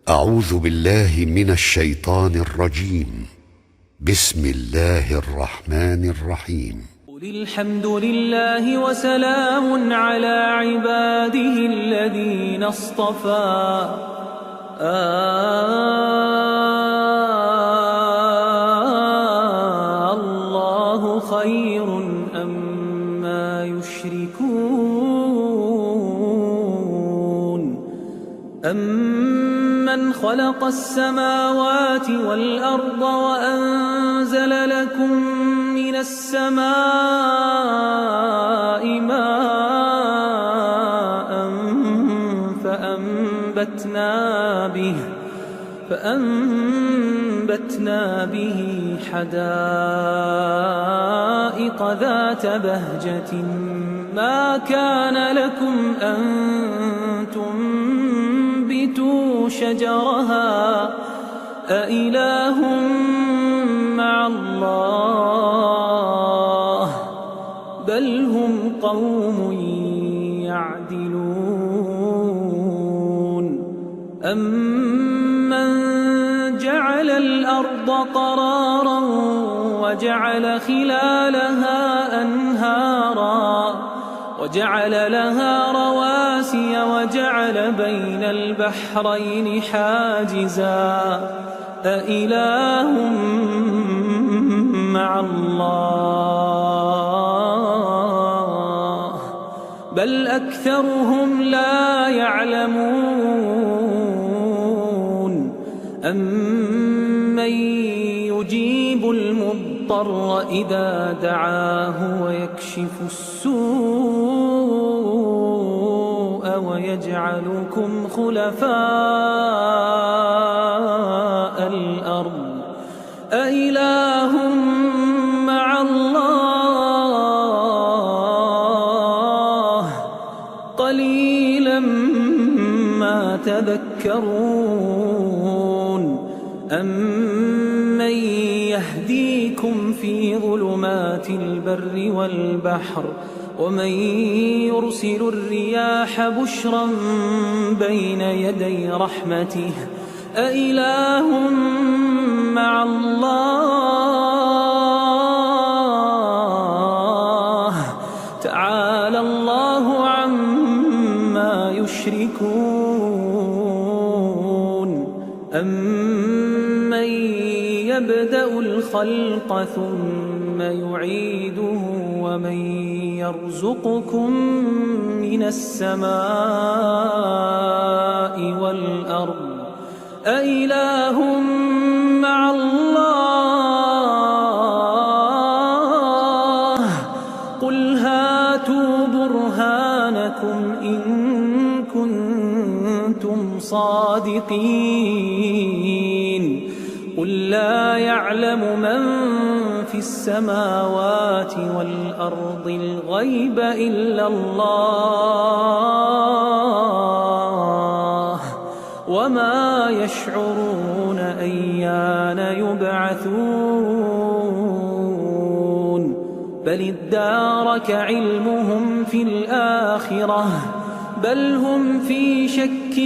أعوذ بالله من الشيطان الرجيم. بسم الله الرحمن الرحيم. قل الحمد لله وسلام على عباده الذين اصطفى. الله خير أما يشركون. أمن خلق السماوات والأرض وأنزل لكم من السماء ماء فأنبتنا به حدائق ذات بهجة ما كان لكم أن تنبتوا شجرها أإله مع الله بل هم قوم يعدلون. أمن جعل الأرض قرارا وجعل خلالها أنهارا وجعل لها رواسي وجعل بين البحرين حاجزا أإله مع الله بل أكثرهم لا يعلمون. أمن يجيب المضطر إذا دعاه ويكشف السوء ويجعلكم خلفاء الأرض أإله مع الله قليلا ما تذكرون. أمن يهديكم في ظلمات البر والبحر ومن يرسل الرياح بشرا بين يدي رحمته أإله مع الله تعالى الله عما يشركون. أمن يبدأ الخلق ثم يعيده ومن يرزقكم من السماء والأرض أإله مع الله قل هاتوا برهانكم إن كنتم صادقين. قل لا يعلم من في السماوات والأرض الغيب إلا الله وما يشعرون أيان يبعثون بل ادارك علمهم في الآخرة بل هم في شك